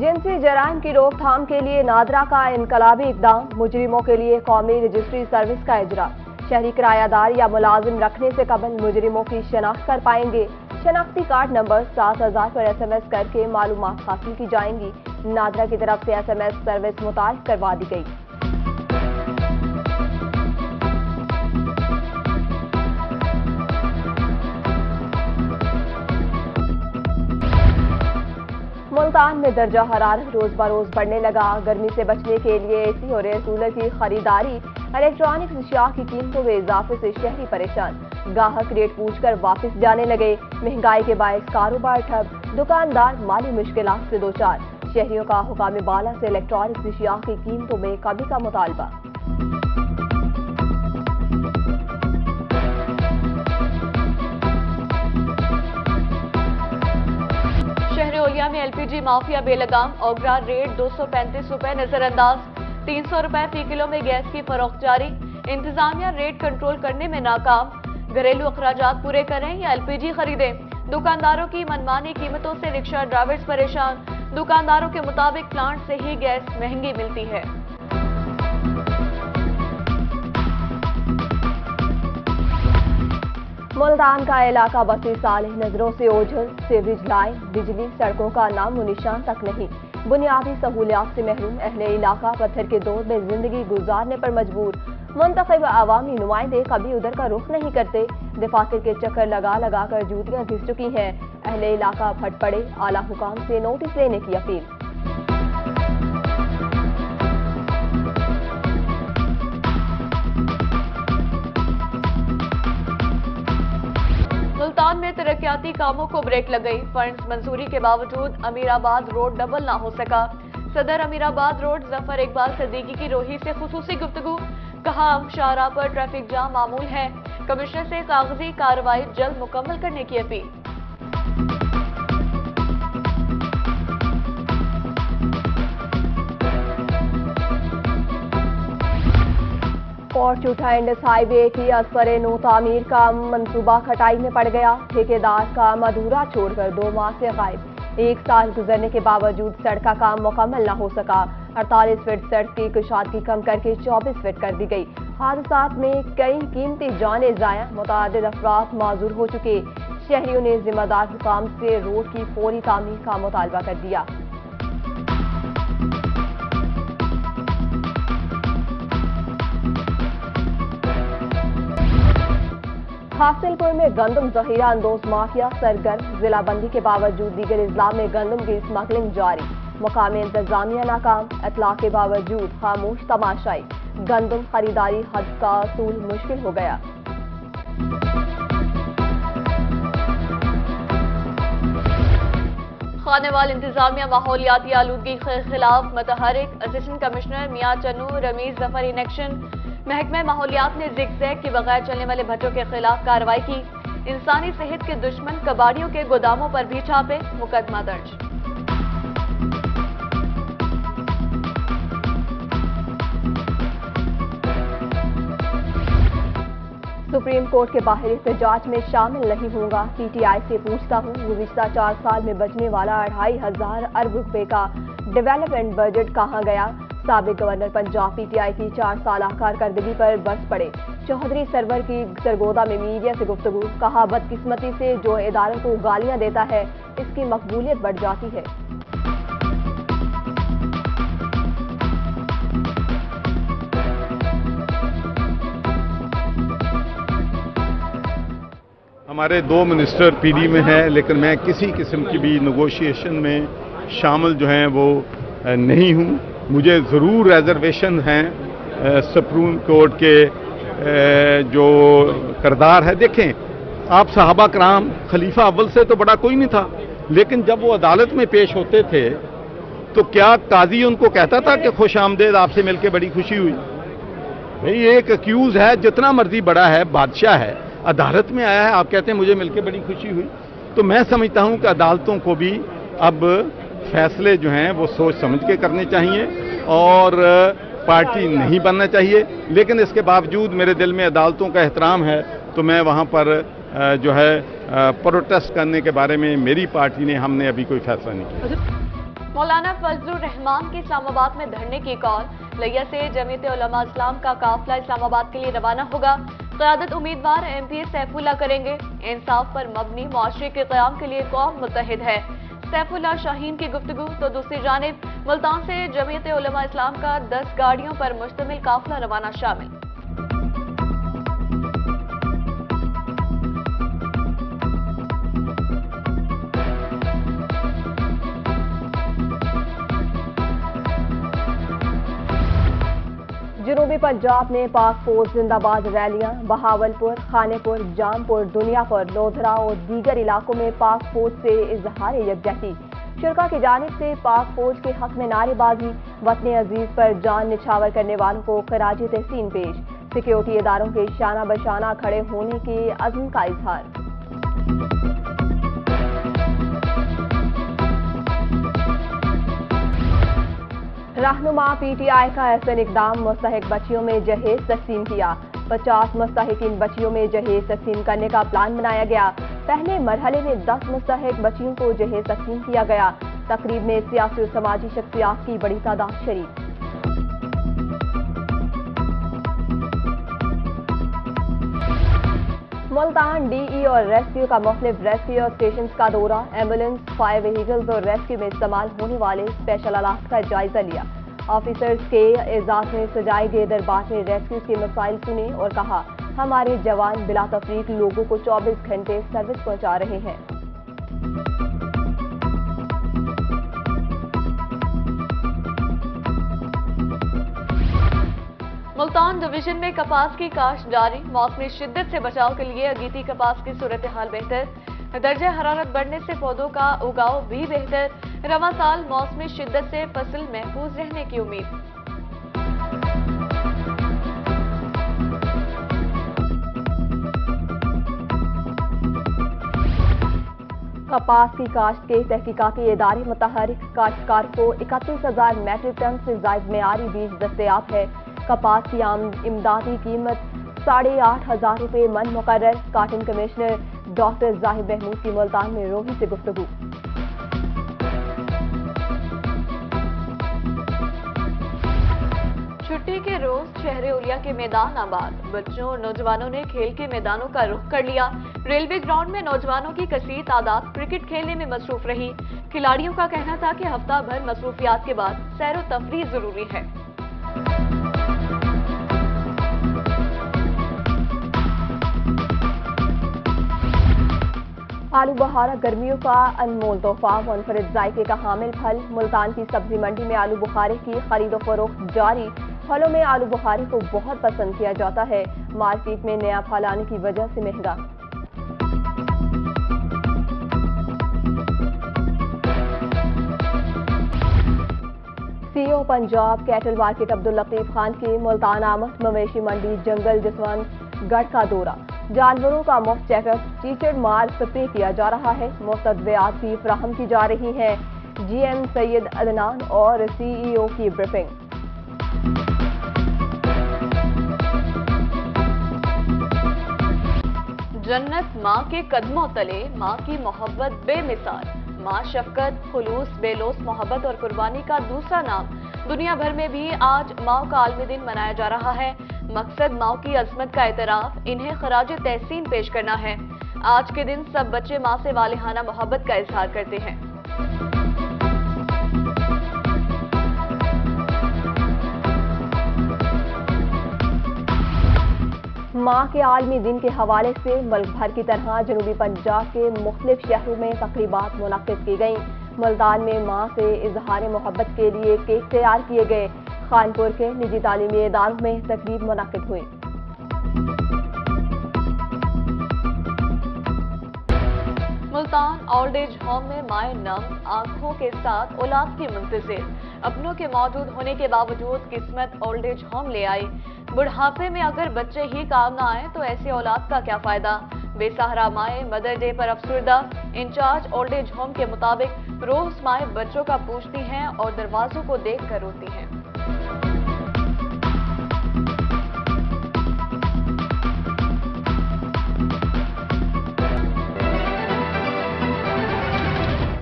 जिनसी जराइम की रोकथाम के लिए नादरा का इनकलाबी इकदाम, मुजरिमों के लिए कौमी रजिस्ट्री सर्विस का इजरा। शहरी किरायादार या मुलाजिम रखने से कबल मुजरिमों की शनाख्त कर पाएंगे। शनाख्ती कार्ड नंबर 7000 पर SMS करके मालूमात हासिल की जाएंगी। नादरा की तरफ से SMS सर्विस मुतारिफ करवा दी गई। मुल्तान में दर्जा हरारत रोज बरोज बढ़ने लगा। गर्मी से बचने के लिए AC और एयर कूलर की खरीदारी, इलेक्ट्रॉनिक्स अशिया की कीमतों में इजाफे से शहरी परेशान। गाहक रेट पूछकर वापस जाने लगे। महंगाई के बायस कारोबार ठप, दुकानदार माली मुश्किलात से दो चार। शहरियों का हुकाम बाला से इलेक्ट्रॉनिक्स अशिया की कीमतों में कमी का मुतालबा। ओलिया में LPG माफिया बेलगाम, ओगरा रेट 235 रुपए नजरअंदाज। 300 रुपए फी किलो में गैस की फरोख्त जारी। इंतजामिया रेट कंट्रोल करने में नाकाम। घरेलू अखराजात पूरे करें या LPG खरीदें। दुकानदारों की मनमानी कीमतों से रिक्शा ड्राइवर्स परेशान। दुकानदारों के मुताबिक प्लांट से ही गैस महंगी मिलती है। मुल्तान का इलाका बसी साल नजरों से ओझल। सीवरेज लाइन, बिजली, सड़कों का नामो निशान तक नहीं। बुनियादी सहूलियात से महरूम अहले इलाका पत्थर के दौर में जिंदगी गुजारने पर मजबूर। मुंतखब अवामी नुमाइंदे कभी उधर का रुख नहीं करते। दफातर के चक्कर लगा लगा कर जूतियां घिस चुकी हैं। अहले इलाका फट पड़े, आला हुकाम से नोटिस लेने की अपील। मुल्तान में तरक्याती कामों को ब्रेक लग गई। फंड्स मंजूरी के बावजूद अमीराबाद रोड डबल ना हो सका। सदर अमीराबाद रोड जफर इकबाल सिद्दीकी की रोही से खुसूसी गुफ्तगू। कहा शाहराह पर ट्रैफिक जाम मामूल है। कमिश्नर से कागजी कार्रवाई जल्द मुकम्मल करने की अपील। कोर्ट उठा इंडस हाईवे की असफर नो तामीर का मंसूबा खटाई में पड़ गया। ठेकेदार काम अधूरा छोड़कर 2 माह से गायब। 1 साल गुजरने के बावजूद सड़क का काम मुकम्मल न हो सका। 48 फीट सड़क की कुशादगी कम करके 24 फीट कर दी गई। हादसात में कई कीमती जाने जाया, मुतअद्दिद अफराद माजूर हो चुके। शहरियों ने जिम्मेदार हुकाम से रोड की फौरी तामीर का मुतालबा कर दिया। हासिलपुर में गंदम जहीरा अंदोज माफिया सरगर्म। जिला बंदी के बावजूद दीगर इजला में गंदम की स्मगलिंग जारी। मुकामी इंतजामिया नाकाम, इतला के बावजूद खामोश तमाशाई। गंदम खरीदारी हद का असूल मुश्किल हो गया। खानेवाल इंतजामिया माहौलियाती आलूदगी के खिलाफ मतहरिक। Assistant commissioner Mian Channu Ramiz Zafar in action. महकमा माहौलियात ने जिग-जैग के बगैर चलने वाले भट्टों के खिलाफ कार्रवाई की। इंसानी सेहत के दुश्मन कबाड़ियों के गोदामों पर भी छापे, मुकदमा दर्ज। सुप्रीम कोर्ट के बाहर एहतजाज में शामिल नहीं होगा। PTI से पूछता हूँ, गुज़िश्ता 4 साल में बचने वाला 2500 अरब रुपए का डेवलपमेंट बजट कहाँ गया। साबिक गवर्नर पंजाब PTI की 4 साल कारकर्दगी पर बरस पड़े। चौधरी सरवर की सरगोदा में मीडिया से गुफ्तगू। कहा बदकिस्मती से जो इदारों को गालियां देता है इसकी मकबूलियत बढ़ जाती है। हमारे 2 मिनिस्टर PD में हैं, लेकिन मैं किसी किस्म की भी नेगोशिएशन में शामिल जो हैं वो नहीं हूँ। मुझे ज़रूर रिजर्वेशन हैं सुप्रीम कोर्ट के जो किरदार है। देखें आप, सहाबा कराम खलीफा अव्वल से तो बड़ा कोई नहीं था, लेकिन जब वो अदालत में पेश होते थे तो क्या काजी उनको कहता था कि खुश आमदेद, आपसे मिलकर बड़ी खुशी हुई? भाई एक अक्यूज है, जितना मर्जी बड़ा है, बादशाह है, अदालत में आया है, आप कहते हैं मुझे मिलकर बड़ी खुशी हुई। तो मैं समझता हूं कि अदालतों को भी अब फैसले जो हैं वो सोच समझ के करने चाहिए और पार्टी नहीं बनना चाहिए। लेकिन इसके बावजूद मेरे दिल में अदालतों का एहतराम है, तो मैं वहां पर जो है प्रोटेस्ट करने के बारे में मेरी पार्टी ने, हमने अभी कोई फैसला नहीं किया। मौलाना फजलुर रहमान की इस्लामाबाद में धरने की कॉल। लिया से जमीयत उलमा इस्लाम का काफिला इस्लामाबाद के लिए रवाना होगा। क़यादत उम्मीदवार MP सैफुल्लाह करेंगे। इंसाफ पर मबनी मुआशरे के क़याम के लिए कौम मुत्तहिद है, सैफुल्लाह शाहीन की गुफ्तगू। तो दूसरी जानिब मुल्तान से जमीयत उलमा इस्लाम का 10 गाड़ियों पर मुश्तमिल काफिला रवाना शामिल। जनूबी पंजाब में पाक फौज जिंदाबाद रैलियां। बहावलपुर, खानेपुर, जामपुर, दुनियापुर, लोधरा और दीगर इलाकों में पाक फौज से इजहार यकजहती। शुरका की जानिब से पाक फौज के हक में नारेबाजी। वतन अजीज पर जान निछावर करने वालों को खराज तहसीन पेश। सिक्योरिटी इदारों के शाना बशाना खड़े होने के अज़्म का इजहार। रहनुमा PTI का ऐसा इकदाम। मुस्तहिक बच्चियों में जहेज तकसीम किया। 50 मुस्तहिकीन बच्चियों में जहेज तकसीम करने का प्लान बनाया गया। पहले मरहले में 10 मुस्तहिक बच्चियों को जहेज तकसीम किया गया। तकरीब में सियासी और समाजी शख्सियात की बड़ी तादाद शरीक। मुल्तान DE और रेस्क्यू का मुख्तलिफ रेस्क्यू स्टेशन का दौरा। एम्बुलेंस, फायर व्हीकल्स और रेस्क्यू में इस्तेमाल होने वाले स्पेशल आलात का जायजा लिया। ऑफिसर्स के एजाज में सजाए गए दरबार में रेस्क्यू के मसाइल सुने और कहा, हमारे जवान बिला तफरीक लोगों को 24 घंटे सर्विस पहुंचा रहे हैं। मुल्तान डिवीजन में कपास की काश्त जारी। मौसमी शिद्दत से बचाव के लिए अगीती कपास की सूरत हाल बेहतर। दर्जे हरारत बढ़ने से पौधों का उगाव भी बेहतर। रवां साल मौसमी शिद्दत से फसल महफूज रहने की उम्मीद। कपास की काश्त के तहकीकाती इदारे मुतहरिक। काश्तकार को 31,000 मैट्रिक टन से जायद मेयारी बीज दस्तयाब है। कपास की इमदादी कीमत 8,500 रुपये मन मुकर्रर। Cotton commissioner doctor Zahid Mahmood की मुल्तान में रोही से गुफ्तगू। छुट्टी के रोज शहर उलिया के मैदान आबाद। बच्चों और नौजवानों ने खेल के मैदानों का रुख कर लिया। रेलवे ग्राउंड में नौजवानों की कसीर तादाद क्रिकेट खेलने में मसरूफ रही। खिलाड़ियों का कहना था कि हफ्ता भर मसरूफियात के बाद सैर व तफरीह जरूरी है। आलू बुखारा गर्मियों का अनमोल तोहफा। मुनफरिद जायके का हामिल फल। मुल्तान की सब्जी मंडी में आलू बुखारे की खरीदो फरोख्त जारी। फलों में आलू बुखारे को बहुत पसंद किया जाता है। मार्केट में नया फल आने की वजह से महंगा। CEO Punjab cattle market Abdul Latif Khan की मुल्तान आमद। मवेशी मंडी जंगल जसवंत गढ़ का दौरा। जानवरों का मुफ्त चेकअप। टीचर मार स्प्रे किया जा रहा है। मुफ्त अद्वियात भी फराहम की जा रही हैं। GM सैयद अदनान और CEO की ब्रीफिंग। जन्नत माँ के कदमों तले। माँ की मोहब्बत बेमिसाल। माँ शफकत, खुलूस, बेलोस मोहब्बत और कुर्बानी का दूसरा नाम। दुनिया भर में भी आज माँ का आलमी दिन मनाया जा रहा है। मकसद माँ की अजमत का एतराफ, इन्हें खराज तहसीन पेश करना है। आज के दिन सब बच्चे माँ से वालिहाना मोहब्बत का इजहार करते हैं। माँ के आलमी दिन के हवाले से मुल्क भर की तरह जनूबी पंजाब के मुख्तलिफ शहरों में तकरीबात मुनक्किद की गईं। मुल्तान में माँ से इजहार मोहब्बत के लिए केक तैयार किए गए। खानपुर के निजी तालीमी इदारों में तकरीब मुनक्किद हुई। मुल्तान ओल्ड एज होम में माए नम आंखों के साथ औलाद की मुंतजिर। अपनों के मौजूद होने के बावजूद किस्मत ओल्ड एज होम ले आई। बुढ़ापे में अगर बच्चे ही काम ना आए तो ऐसी औलाद का क्या फायदा। बेसहारा माए मदर डे पर अफसुर्दा। इंचार्ज ओल्ड एज होम के मुताबिक रोज माए बच्चों का पूछती हैं और दरवाजों को देख कर रोती हैं।